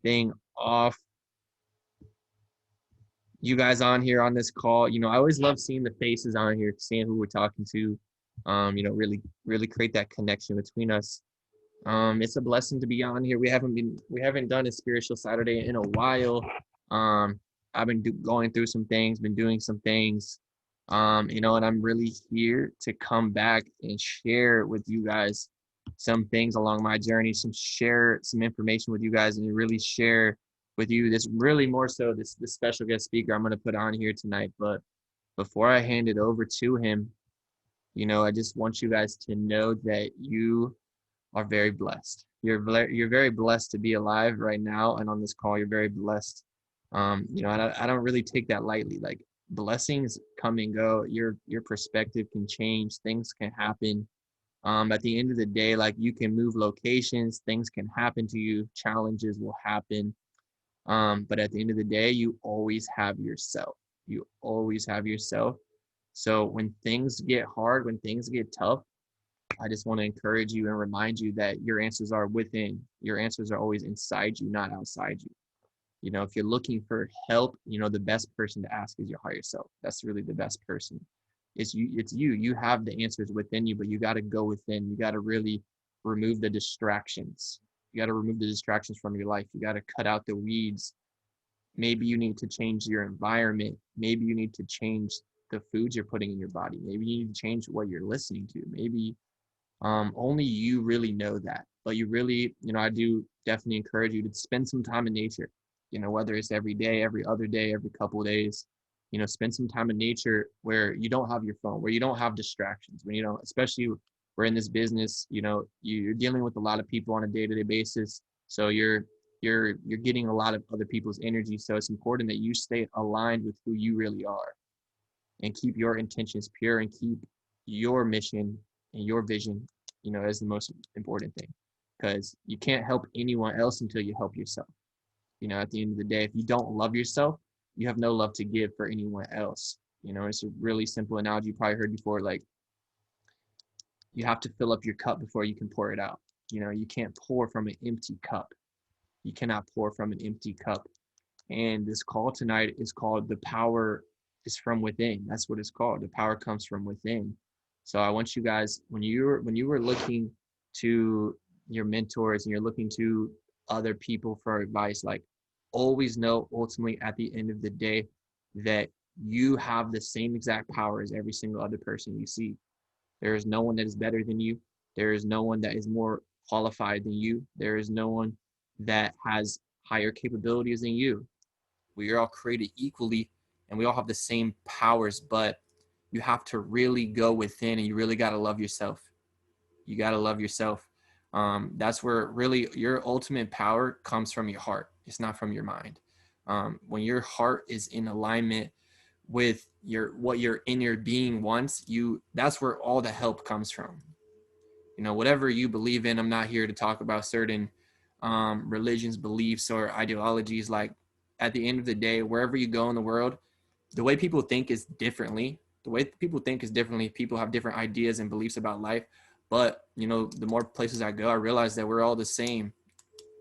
everything off. You guys on here on this call, I always love seeing the faces on here, seeing who we're talking to. Really create that connection between us. It's a blessing to be on here. We haven't done a spiritual Saturday in a while. I've been going through some things, been doing some things, and I'm really here to come back and share with you guys some things along my journey, share some information with you guys, and really share with you this really more so this special guest speaker I'm going to put on here tonight. But before I hand it over to him, I just want you guys to know that you are very blessed. You're very blessed to be alive right now and on this call. You're very blessed. I don't really take that lightly. Like, blessings come and go. Your perspective can change. Things can happen. At the end of the day, like, you can move locations. Things can happen to you. Challenges will happen. But at the end of the day, you always have yourself. You always have yourself. So when things get hard, when things get tough, I just want to encourage you and remind you that your answers are within. Your answers are always inside you, not outside you. If you're looking for help, the best person to ask is your higher self. That's really the best person. It's you. You have the answers within you, but you got to go within. You got to really remove the distractions. You got to remove the distractions from your life. You got to cut out the weeds. Maybe you need to change your environment. Maybe you need to change the foods you're putting in your body. Maybe you need to change what you're listening to. Maybe only you really know that. But you really, I do definitely encourage you to spend some time in nature, whether it's every day, every other day, every couple of days, spend some time in nature where you don't have your phone, where you don't have distractions, when especially we're in this business, you're dealing with a lot of people on a day-to-day basis. So you're getting a lot of other people's energy. So it's important that you stay aligned with who you really are and keep your intentions pure and keep your mission and your vision, as the most important thing, because you can't help anyone else until you help yourself. At the end of the day, if you don't love yourself, you have no love to give for anyone else. It's a really simple analogy you probably heard before. Like, you have to fill up your cup before you can pour it out. You can't pour from an empty cup. You cannot pour from an empty cup. And this call tonight is called "The Power is from Within." That's what it's called. The power comes from within. So I want you guys, when you were looking to your mentors and you're looking to other people for advice, like, always know ultimately at the end of the day that you have the same exact power as every single other person you see. There is no one that is better than you. There is no one that is more qualified than you. There is no one that has higher capabilities than you. We are all created equally and we all have the same powers, but you have to really go within and you really got to love yourself. You got to love yourself. That's where really your ultimate power comes from your heart. It's not from your mind. When your heart is in alignment with what your inner being wants, that's where all the help comes from. Whatever you believe in, I'm not here to talk about certain religions, beliefs, or ideologies. Like, at the end of the day, wherever you go in the world, the way people think is differently. People have different ideas and beliefs about life. But, the more places I go, I realize that we're all the same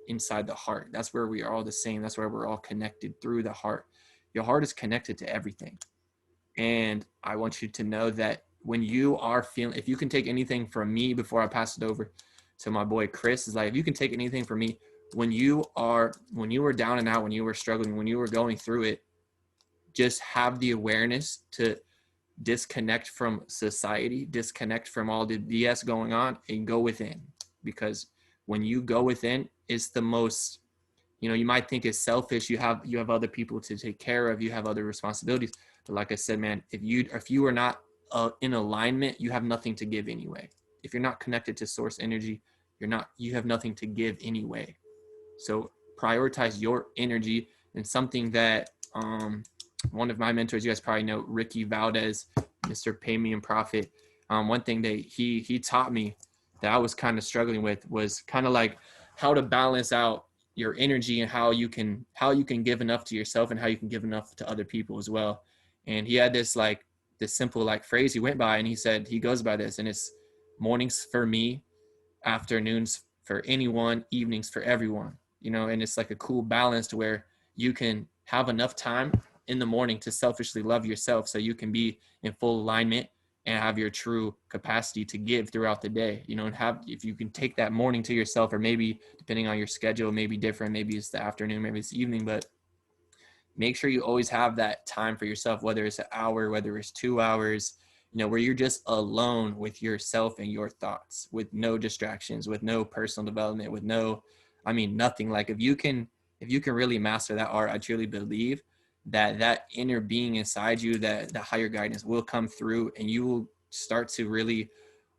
inside the heart. That's where we are all the same. That's where we're all connected through the heart. Your heart is connected to everything. And I want you to know that when you are feeling, if you can take anything from me before I pass it over to my boy Chris, is like, if you can take anything from me, when you were down and out, when you were struggling, when you were going through it, just have the awareness to disconnect from society, disconnect from all the BS going on, and go within. Because when you go within, it's the most, you might think it's selfish. You have other people to take care of. You have other responsibilities. But like I said, man, if you are not in alignment, you have nothing to give anyway. If you're not connected to source energy, you have nothing to give anyway. So prioritize your energy. And something that one of my mentors, you guys probably know, Ricky Valdez, Mr. Pay Me and Profit. One thing that he taught me that I was kind of struggling with was kind of like how to balance out your energy and how you can give enough to yourself and how you can give enough to other people as well. And he had this simple phrase he went by, and he said he goes by this, and it's mornings for me, afternoons for anyone, evenings for everyone. you know, and it's like a cool balance to where you can have enough time in the morning to selfishly love yourself so you can be in full alignment and have your true capacity to give throughout the day, you know, and have, if you can take that morning to yourself, or maybe depending on your schedule, maybe different, maybe it's the afternoon, maybe it's the evening, but make sure you always have that time for yourself, whether it's an hour, whether it's 2 hours, you know, where you're just alone with yourself and your thoughts, with no distractions, with no personal development, with no, I mean, nothing. Like if you can really master that art, I truly believe that that inner being inside you, that the higher guidance will come through, and you will start to really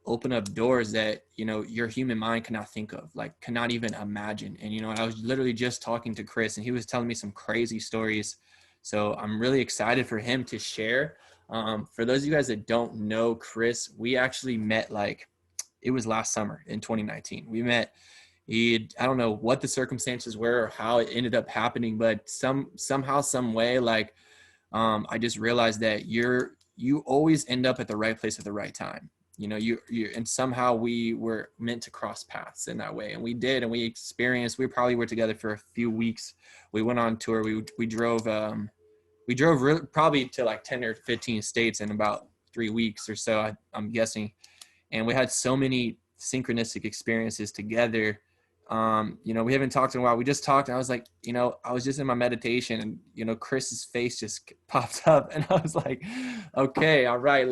open up doors that, you know, your human mind cannot think of, like cannot even imagine. And, you know, I was literally just talking to Chris and he was telling me some crazy stories. So I'm really excited for him to share. For those of you guys that don't know Chris, we actually met, like, it was last summer in 2019. We met. I don't know what the circumstances were or how it ended up happening, but somehow, some way, like, I just realized that you always end up at the right place at the right time. You know, and somehow we were meant to cross paths in that way. And we did, and we experienced, we probably were together for a few weeks. We went on tour. We drove probably to like 10 or 15 states in about 3 weeks or so, I'm guessing. And we had so many synchronistic experiences together. You know, we haven't talked in a while. We just talked, and I was like, you know, I was just in my meditation, and, you know, Chris's face just popped up, and I was like, okay, all right,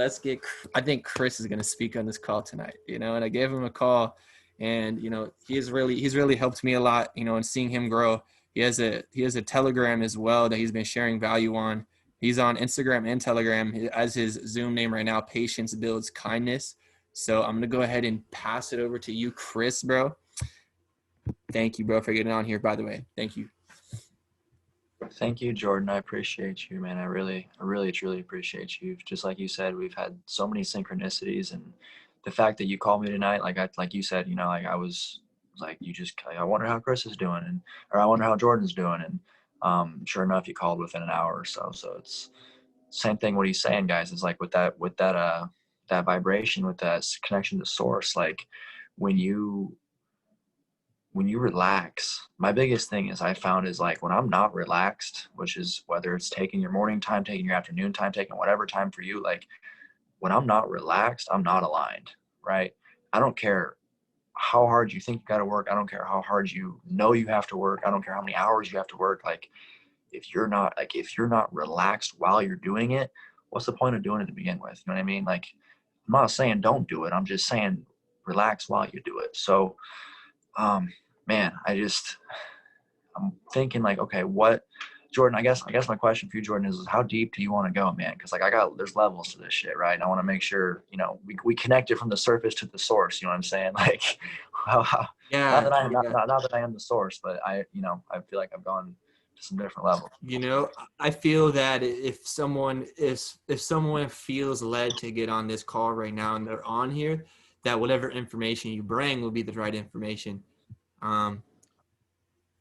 I think Chris is going to speak on this call tonight, you know. And I gave him a call, and, you know, he's really helped me a lot, you know, and seeing him grow. He has a Telegram as well that he's been sharing value on. He's on Instagram and Telegram as his Zoom name right now, Patience Builds Kindness. So I'm going to go ahead and pass it over to you, Chris, bro. Thank you, bro, for getting on here, by the way. Thank you. Thank you, Jordan. I appreciate you, man. I really, truly appreciate you. Just like you said, we've had so many synchronicities, and the fact that you called me tonight, like you said, you know, like I was like, I wonder how Chris is doing, or I wonder how Jordan's doing. And sure enough, you called within an hour or so. So it's same thing. What he's saying, guys, is like with that vibration, with that connection to source, like when you relax, my biggest thing is I found is like when I'm not relaxed, which is whether it's taking your morning time, taking your afternoon time, taking whatever time for you, like when I'm not relaxed, I'm not aligned, right? I don't care how hard you think you got to work. I don't care how hard you know you have to work. I don't care how many hours you have to work. Like if you're not relaxed while you're doing it, what's the point of doing it to begin with? You know what I mean? Like I'm not saying don't do it. I'm just saying relax while you do it. So man, I'm thinking like, okay, Jordan, I guess my question for you, Jordan, is how deep do you want to go, man? Because like there's levels to this shit, right? And I want to make sure, you know, we connect it from the surface to the source. You know what I'm saying? Like, Yeah, not that I am the source, but I feel like I've gone to some different levels. you know, I feel that if someone feels led to get on this call right now and they're on here, that whatever information you bring will be the right information.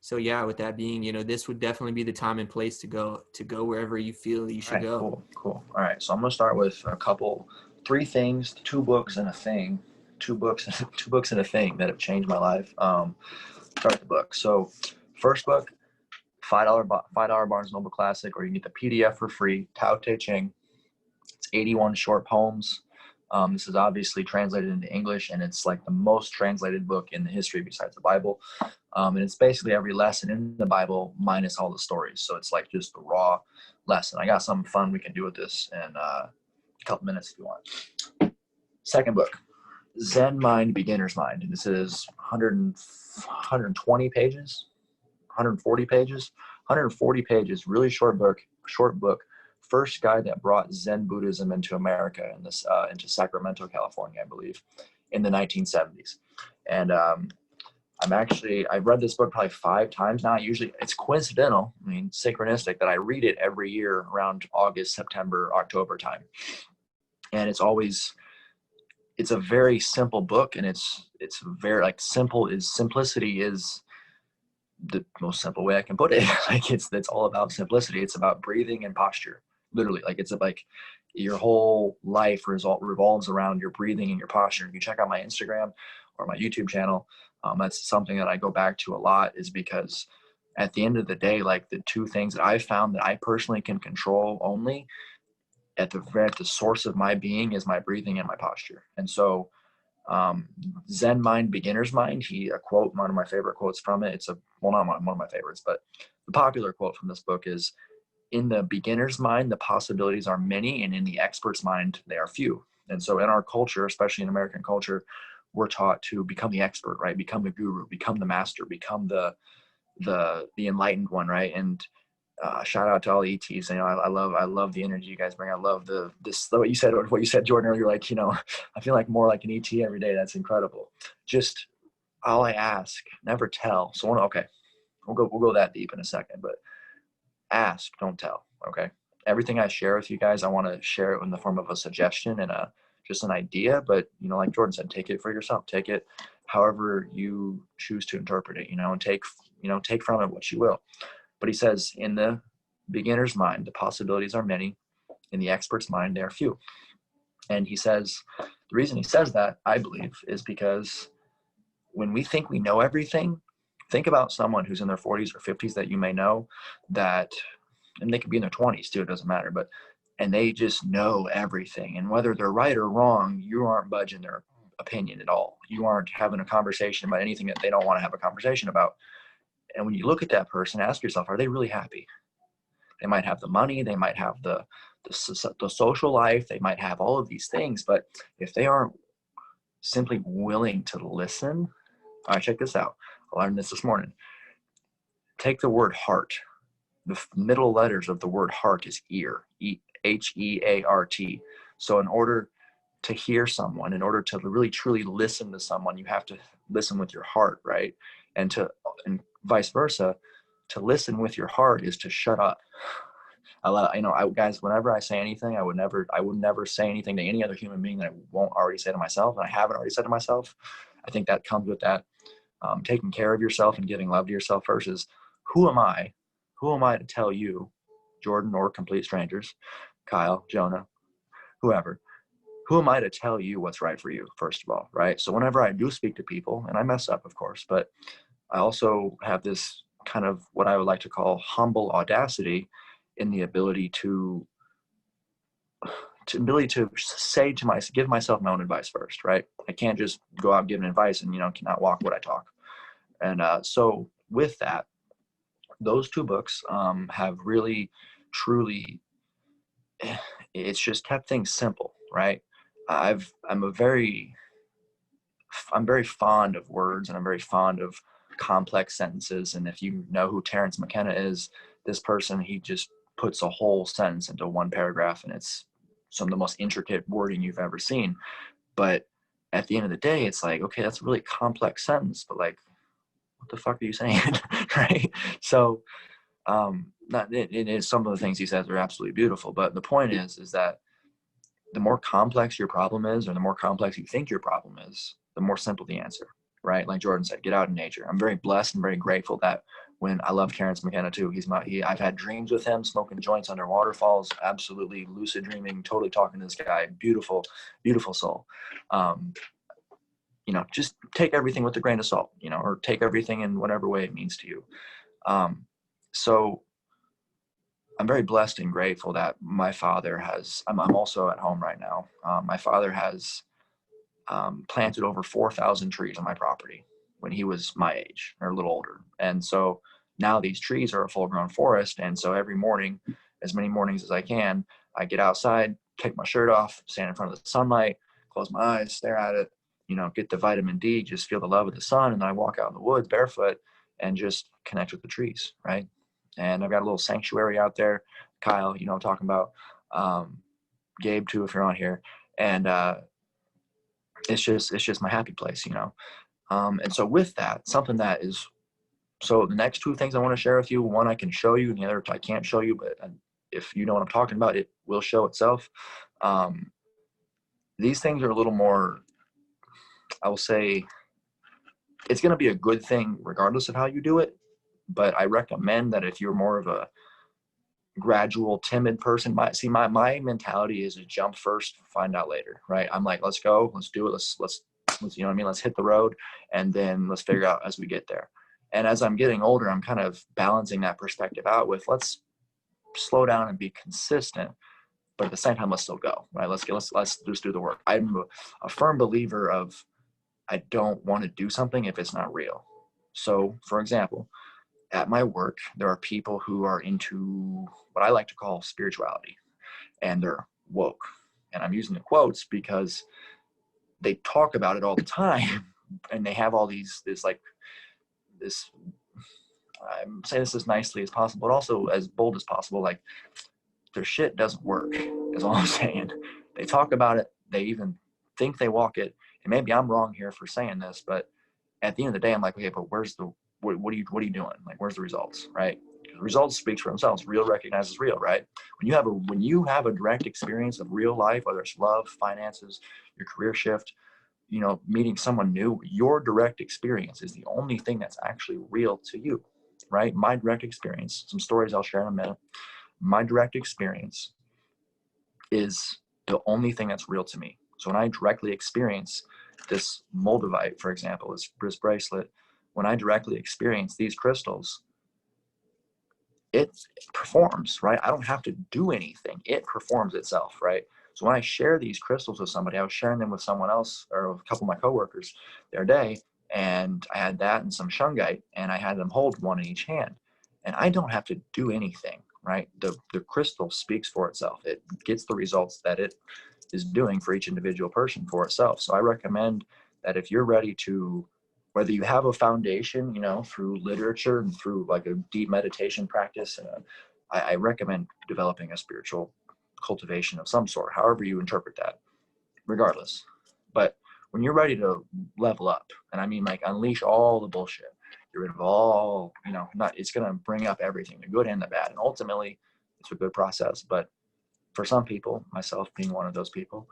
So yeah, with that being, you know, this would definitely be the time and place to go wherever you feel that you should go. Cool. All right. So I'm going to start with three things, 2 books and a thing, 2 books, 2 books and a thing that have changed my life. Start with the book. So first book, $5 Barnes Noble Classic, or you can get the PDF for free, Tao Te Ching. It's 81 short poems. This is obviously translated into English, and it's like the most translated book in the history besides the Bible. And it's basically every lesson in the Bible minus all the stories. So it's like just the raw lesson. I got something fun we can do with this in a couple minutes if you want. Second book, Zen Mind, Beginner's Mind. And this is 120 pages, 140 pages, 140 pages, really short book. First guy that brought Zen Buddhism into America, into Sacramento, California, I believe, in the 1970s. And I've read this book probably 5 times now. Usually it's coincidental, synchronistic, that I read it every year around August, September, October time. And it's a very simple book, and it's very like simplicity is the most simple way I can put it. Like it's all about simplicity. It's about breathing and posture. Literally, like it's like your whole life revolves around your breathing and your posture. If you check out my Instagram or my YouTube channel, That's something that I go back to a lot, is because at the end of the day, like the two things that I found that I personally can control only at the source of my being is my breathing and my posture. And so Zen Mind, Beginner's Mind, a quote, one of my favorite quotes from it. It's not one of my favorites, but the popular quote from this book is, in the beginner's mind, the possibilities are many, and in the expert's mind, they are few. And so in our culture, especially in American culture, we're taught to become the expert, right? Become the guru, become the master, become the enlightened one, right? And shout out to all the ETs. I love the energy you guys bring. I love what you said, Jordan, earlier. Like, I feel like more like an ET every day. That's incredible. Just all I ask, never tell. So okay, we'll go that deep in a second, but ask, don't tell. Okay. Everything I share with you guys, I want to share it in the form of a suggestion and just an idea. But, like Jordan said, take it for yourself. Take it however you choose to interpret it, and take from it what you will. But he says, in the beginner's mind, the possibilities are many. In the expert's mind, they are few. And he says, the reason he says that, I believe, is because when we think we know everything, think about someone who's in their 40s or 50s that you may know, and they could be in their 20s too, it doesn't matter, and they just know everything. And whether they're right or wrong, you aren't budging their opinion at all. You aren't having a conversation about anything that they don't want to have a conversation about. And when you look at that person, ask yourself, are they really happy? They might have the money, they might have the social life, they might have all of these things, but if they aren't simply willing to listen, all right, check this out. I learned this morning. Take the word heart. The middle letters of the word heart is ear, Heart. So in order to hear someone, in order to really truly listen to someone, you have to listen with your heart, right? And vice versa, to listen with your heart is to shut up. Guys, whenever I say anything, I would never say anything to any other human being that I won't already say to myself, and I haven't already said to myself. I think that comes with that, taking care of yourself and giving love to yourself first. Is who am I? Who am I to tell you, Jordan, or complete strangers, Kyle, Jonah, whoever? Who am I to tell you what's right for you, first of all, right? So whenever I do speak to people, and I mess up, of course, but I also have this kind of what I would like to call humble audacity in the ability to say give myself my own advice first, right? I can't just go out giving advice and, cannot walk what I talk. And so with that, those two books have really, truly, it's just kept things simple, right? I'm very fond of words, and I'm very fond of complex sentences. And if you know who Terence McKenna is, this person, he just puts a whole sentence into one paragraph, and it's some of the most intricate wording you've ever seen. But at the end of the day, it's like, okay, that's a really complex sentence, but like, what the fuck are you saying? Right? So it is, some of the things he says are absolutely beautiful, but the point is that the more complex your problem is, or the more complex you think your problem is, the more simple the answer, right? Like Jordan said, get out in nature. I'm very blessed and very grateful that when I love Terence McKenna too. I've had dreams with him, smoking joints under waterfalls, absolutely lucid dreaming, totally talking to this guy. Beautiful, beautiful soul. Just take everything with a grain of salt, or take everything in whatever way it means to you. So I'm very blessed and grateful that my father I'm also at home right now. My father has planted over 4,000 trees on my property when he was my age or a little older. And so now these trees are a full grown forest. And so every morning, as many mornings as I can, I get outside, take my shirt off, stand in front of the sunlight, close my eyes, stare at it, get the vitamin D, just feel the love of the sun. And then I walk out in the woods barefoot and just connect with the trees. Right. And I've got a little sanctuary out there. Kyle, I'm talking about, Gabe too, if you're on here. And, it's just my happy place, and so with that, something that is, so the next two things I want to share with you, one I can show you and the other I can't show you, but if you know what I'm talking about, it will show itself. These things are a little more, I will say, it's going to be a good thing regardless of how you do it, but I recommend that if you're more of a gradual, timid person, my mentality is to jump first, find out later, right? I'm like, let's go, let's do it, let's you know what I mean? Let's hit the road, and then let's figure out as we get there. And as I'm getting older, I'm kind of balancing that perspective out with, let's slow down and be consistent, but at the same time, let's still go, right? Let's just do the work. I'm a firm believer of, I don't want to do something if it's not real. So for example, at my work, there are people who are into what I like to call spirituality, and they're woke. And I'm using the quotes because they talk about it all the time, and they have all this, I'm saying this as nicely as possible, but also as bold as possible. Like, their shit doesn't work, is all I'm saying. They talk about it. They even think they walk it. And maybe I'm wrong here for saying this, but at the end of the day, I'm like, okay, but what are you doing? Like, where's the results, right? The results speak for themselves. Real recognizes real, right? When you have a direct experience of real life, whether it's love, finances, your career shift, you know, meeting someone new, your direct experience is the only thing that's actually real to you, right? My direct experience, some stories I'll share in a minute. My direct experience is the only thing that's real to me. So when I directly experience this moldavite, for example, this bracelet, when I directly experience these crystals, it performs, right? I don't have to do anything. It performs itself, right? So when I share these crystals with somebody, I was sharing them with someone else or a couple of my coworkers the other day, and I had that and some shungite, and I had them hold one in each hand. And I don't have to do anything, right? The crystal speaks for itself. It gets the results that it is doing for each individual person for itself. So I recommend that if you're ready to, whether you have a foundation, you know, through literature and through like a deep meditation practice, I recommend developing a spiritual cultivation of some sort, however you interpret that, regardless. But when you're ready to level up, and I mean like unleash all the bullshit, get rid of all, you know, it's going to bring up everything, the good and the bad. And ultimately, it's a good process. But for some people, myself being one of those people,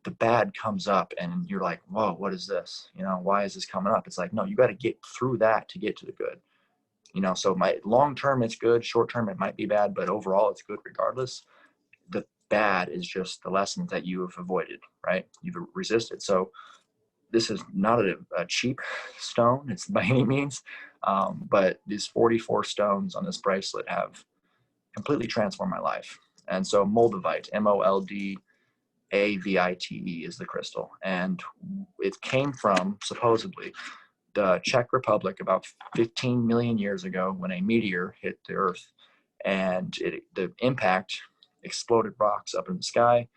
the bad comes up and you're like, whoa, what is this? You know, why is this coming up? It's like, no, you got to get through that to get to the good. You know, so my long term, it's good. Short term, it might be bad, but overall, it's good regardless. The bad is just the lessons that you have avoided, right? You've resisted. So this is not a cheap stone. It's by any means. But these 44 stones on this bracelet have completely transformed my life. And so moldavite, MOLDAVITE is the crystal. And it came from, supposedly, the Czech Republic about 15 million years ago when a meteor hit the Earth, and the impact exploded rocks up in the sky.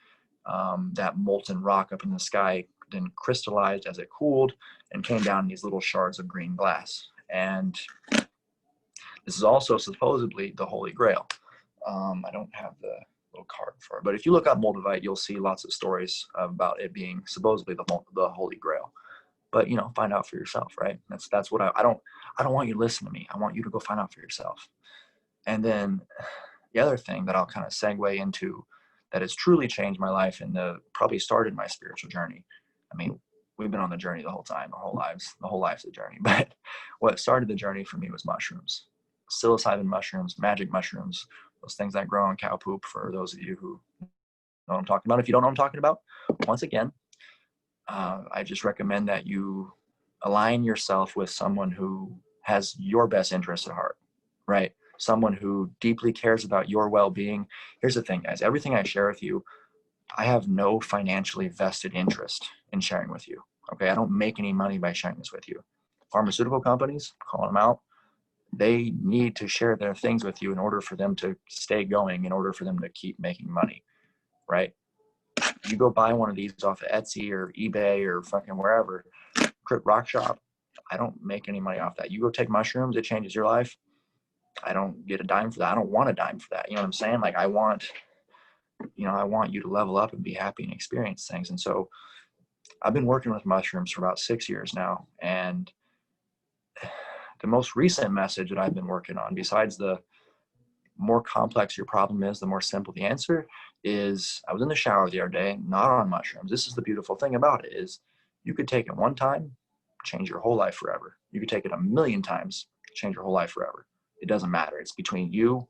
That molten rock up in the sky then crystallized as it cooled and came down in these little shards of green glass. And this is also supposedly the Holy Grail. I don't have the little card for it, but if you look up moldavite, you'll see lots of stories about it being supposedly the Holy Grail. But you know, find out for yourself, right? That's what I don't want you to listen to me. I want you to go find out for yourself. And then the other thing that I'll kind of segue into that has truly changed my life and probably started my spiritual journey. I mean, we've been on the journey the whole time, our whole lives. The whole life's a journey. But what started the journey for me was mushrooms, psilocybin mushrooms, magic mushrooms, those things that grow on cow poop. For those of you who know what I'm talking about, if you don't know what I'm talking about, once again, I just recommend that you align yourself with someone who has your best interests at heart, right? Someone who deeply cares about your well-being. Here's the thing, guys. Everything I share with you, I have no financially vested interest in sharing with you. Okay, I don't make any money by sharing this with you. Pharmaceutical companies, calling them out, they need to share their things with you in order for them to stay going, in order for them to keep making money, right? You go buy one of these off of Etsy or eBay or fucking wherever, Crypt Rock Shop, I don't make any money off that. You go take mushrooms, it changes your life. I don't get a dime for that. I don't want a dime for that. You know what I'm saying? Like I want you to level up and be happy and experience things. And so I've been working with mushrooms for about 6 years now. And the most recent message that I've been working on, besides the more complex your problem is, the more simple the answer is, I was in the shower the other day, not on mushrooms. This is the beautiful thing about it, is you could take it one time, change your whole life forever. You could take it 1,000,000 times, change your whole life forever. It doesn't matter. It's between you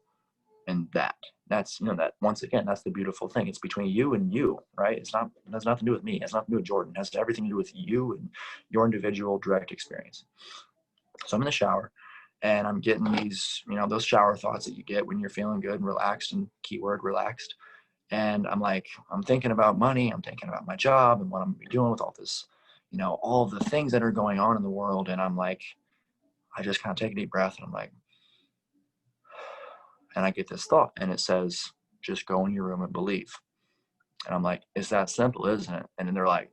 And that's, that once again, that's the beautiful thing. It's between you and you, right? It has nothing to do with me. It has nothing to do with Jordan. It has everything to do with you and your individual direct experience. So I'm in the shower and I'm getting these, those shower thoughts that you get when you're feeling good and relaxed, and keyword relaxed. And I'm thinking about money. I'm thinking about my job and what I'm gonna be doing with all this, all the things that are going on in the world. And I just kind of take a deep breath, and and I get this thought, and it says, just go in your room and believe. And I'm like, it's that simple, isn't it? And then they're like,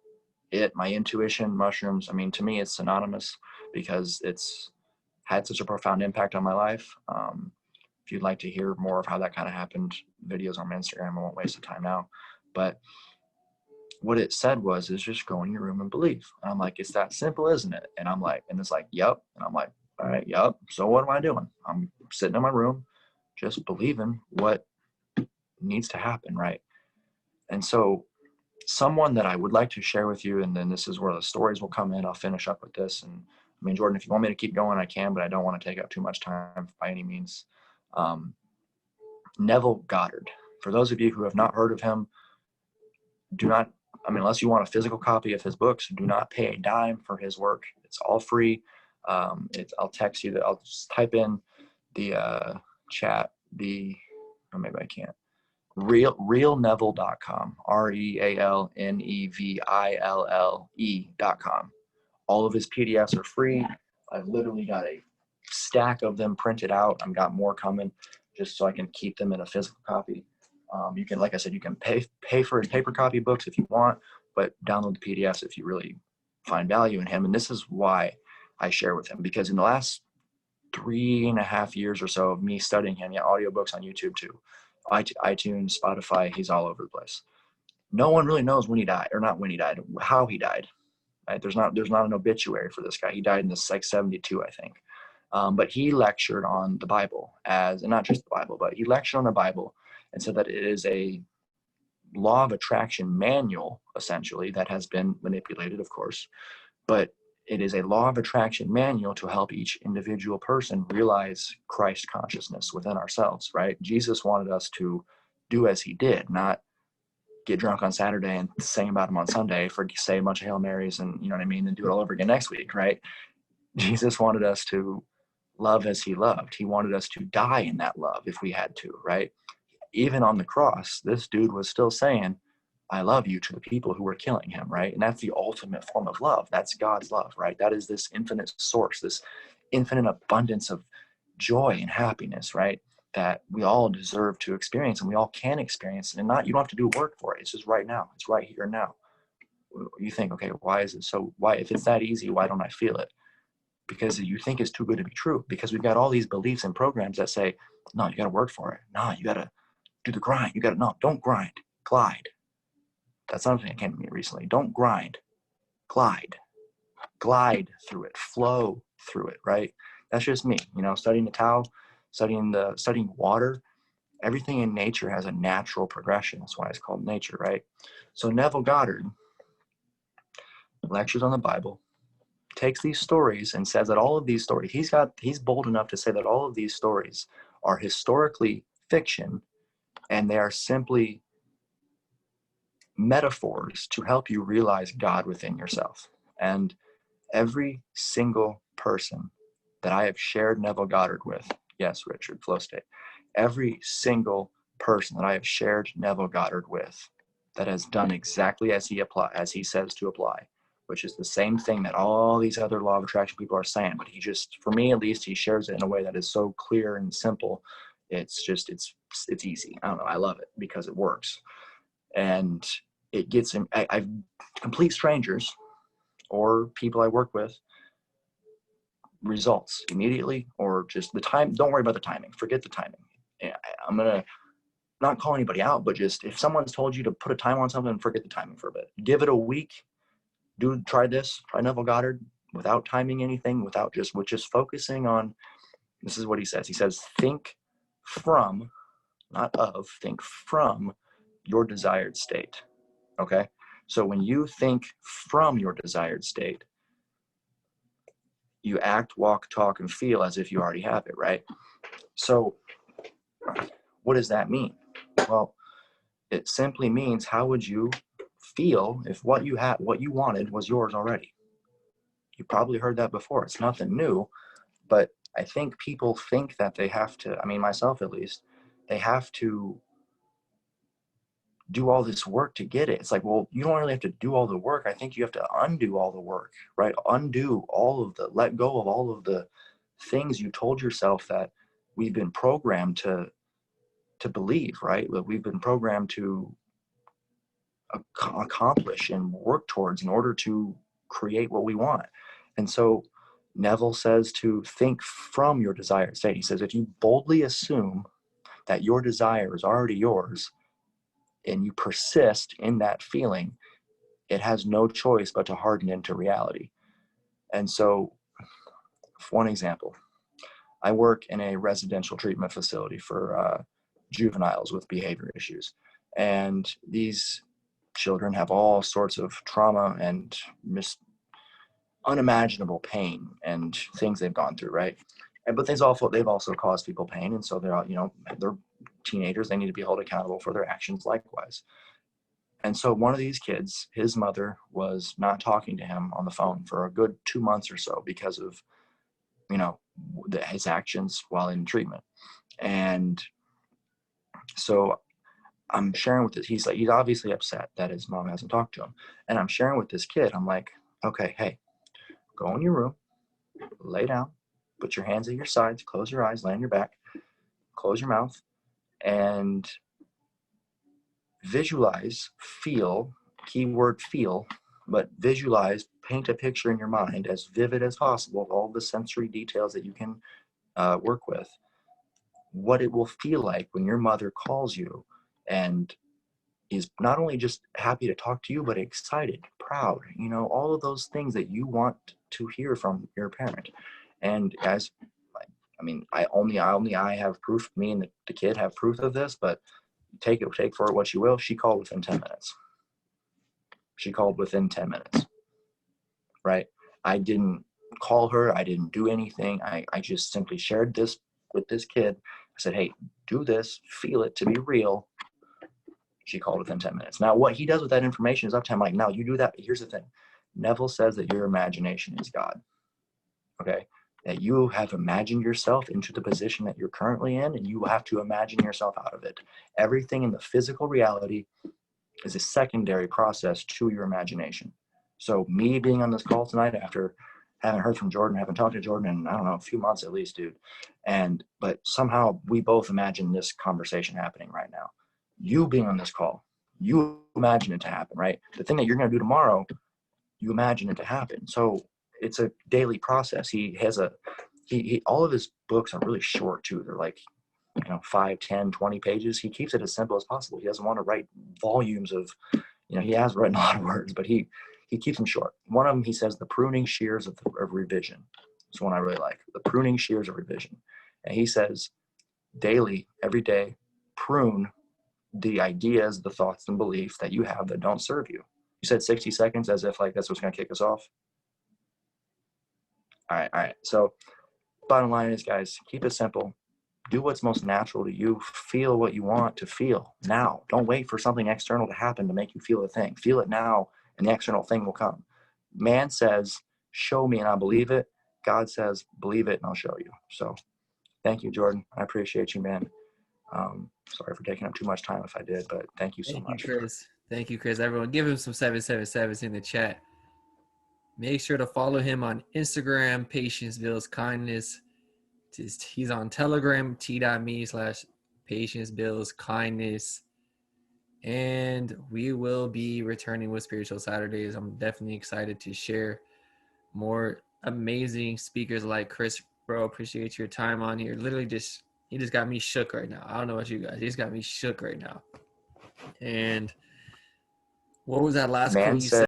my intuition, mushrooms. I mean, to me, it's synonymous because it's had such a profound impact on my life. If you'd like to hear more of how that kind of happened, videos on my Instagram, I won't waste the time now. But what it said is just go in your room and believe. And I'm like, it's that simple, isn't it? And and it's like, yep. And I'm like, all right, yep. So what am I doing? I'm sitting in my room, just believing what needs to happen, right? And so someone that I would like to share with you, and then this is where the stories will come in. I'll finish up with this. And I mean, Jordan, if you want me to keep going, I can, but I don't want to take up too much time by any means. Neville Goddard. For those of you who have not heard of him, unless you want a physical copy of his books, do not pay a dime for his work. It's all free. I'll text you that. I'll just type in the chat, maybe I can't. realneville.com, RealNeville.com. All of his PDFs are free. I've literally got a stack of them printed out. I've got more coming just so I can keep them in a physical copy. You can, like I said, you can pay for his paper copy books if you want, but download the PDFs if you really find value in him. And this is why I share with him, because in the last 3.5 years or so of me studying him, audiobooks on YouTube too, iTunes, Spotify, he's all over the place. No one really knows when he died, or not when he died, how he died. Right? There's not an obituary for this guy. He died in this 72, I think. But he lectured on the Bible and not just the Bible, but he lectured on the Bible and said that it is a law of attraction manual, essentially, that has been manipulated, of course, but it is a law of attraction manual to help each individual person realize Christ consciousness within ourselves, right? Jesus wanted us to do as he did, not get drunk on Saturday and sing about him on Sunday, say a bunch of Hail Marys and, and do it all over again next week, right? Jesus wanted us to love as he loved. He wanted us to die in that love if we had to, right? Even on the cross, this dude was still saying, I love you to the people who were killing him, right? And that's the ultimate form of love. That's God's love, right? That is this infinite source, this infinite abundance of joy and happiness, right? That we all deserve to experience, and we all can experience. And you don't have to do work for it. It's just right now. It's right here now. You think, okay, why is it so? Why, if it's that easy, why don't I feel it? Because you think it's too good to be true. Because we've got all these beliefs and programs that say, no, you got to work for it. No, you got to do the grind. Don't grind, glide. That's something that came to me recently. Don't grind, glide through it, flow through it, right? That's just me, studying the Tao, studying water. Everything in nature has a natural progression. That's why it's called nature, right? So Neville Goddard lectures on the Bible, takes these stories and says that all of these stories, he's bold enough to say that all of these stories are historically fiction, and they are simply metaphors to help you realize God within yourself. And every single person that I have shared Neville Goddard with, yes, Richard, flow state, every single person that I have shared Neville Goddard with that has done exactly as he says to apply, which is the same thing that all these other law of attraction people are saying, but for me at least, he shares it in a way that is so clear and simple. It's easy. I don't know. I love it because it works. And it gets him. I've complete strangers or people I work with results immediately, or just the time. Don't worry about the timing. Forget the timing. I'm going to not call anybody out, but just if someone's told you to put a time on something, forget the timing for a bit. Give it a week. Try Neville Goddard without timing anything, without just focusing on, this is what he says. He says, think from, not of, think from your desired state. Okay. So when you think from your desired state, you act, walk, talk, and feel as if you already have it, right? So What does that mean? Well, it simply means, how would you feel if what you wanted was yours already? You probably heard that before. It's nothing new, but I think people think that they have to, I mean, myself at least, they have to do all this work to get it. It's like, well, you don't really have to do all the work. I think you have to undo all the work, right? Let go of all of the things you told yourself that we've been programmed to believe, right? That we've been programmed to accomplish and work towards in order to create what we want. And so Neville says to think from your desired state. He says, if you boldly assume that your desire is already yours and you persist in that feeling, it has no choice but to harden into reality. And so, for one example, I work in a residential treatment facility for juveniles with behavior issues. And these children have all sorts of trauma and unimaginable pain and things they've gone through, right? But they've also caused people pain, and so they're teenagers. They need to be held accountable for their actions likewise. And so one of these kids, his mother was not talking to him on the phone for a good 2 months or so because of his actions while in treatment. And so I'm sharing with this. He's obviously upset that his mom hasn't talked to him, and I'm sharing with this kid. I'm like, okay, hey, go in your room, lay down, put your hands at your sides, close your eyes, lay on your back, close your mouth, and visualize, feel, keyword feel, but visualize, paint a picture in your mind as vivid as possible of all the sensory details that you can work with, what it will feel like when your mother calls you and is not only just happy to talk to you, but excited, proud, all of those things that you want to hear from your parent. And I have proof, me and the kid have proof of this, but take for it what you will. She called within 10 minutes. Right? I didn't call her. I didn't do anything. I just simply shared this with this kid. I said, hey, do this, feel it to be real. She called within 10 minutes. Now, what he does with that information is up to him. Like, now you do that. Here's the thing. Neville says that your imagination is God. Okay? That you have imagined yourself into the position that you're currently in, and you have to imagine yourself out of it. Everything in the physical reality is a secondary process to your imagination. So me being on this call tonight after having heard from Jordan, haven't talked to Jordan in, I don't know, a few months at least, dude. But somehow we both imagine this conversation happening right now. You being on this call, you imagine it to happen, right? The thing that you're going to do tomorrow, you imagine it to happen. So it's a daily process. He has all of his books are really short too. They're like, 5, 10, 20 pages. He keeps it as simple as possible. He doesn't want to write volumes of, he has written a lot of words, but he keeps them short. One of them, he says, the pruning shears of revision. It's one I really like. The pruning shears of revision. And he says, daily, every day, prune the ideas, the thoughts and beliefs that you have that don't serve you. You said 60 seconds as if like that's what's going to kick us off. All right. So bottom line is, guys, keep it simple. Do what's most natural to you. Feel what you want to feel now. Don't wait for something external to happen to make you feel a thing. Feel it now, and the external thing will come. Man says, show me and I'll believe it. God says, believe it and I'll show you. So thank you, Jordan. I appreciate you, man. Sorry for taking up too much time if I did, but thank you so much. Thank you, Chris. Everyone, give him some 777s in the chat. Make sure to follow him on Instagram, Patience Builds Kindness. He's on Telegram, t.me/Patience Builds Kindness. And we will be returning with Spiritual Saturdays. I'm definitely excited to share more amazing speakers like Chris. Bro, appreciate your time on here. Literally he just got me shook right now. I don't know about you guys. He just got me shook right now. And what was that last quote you said?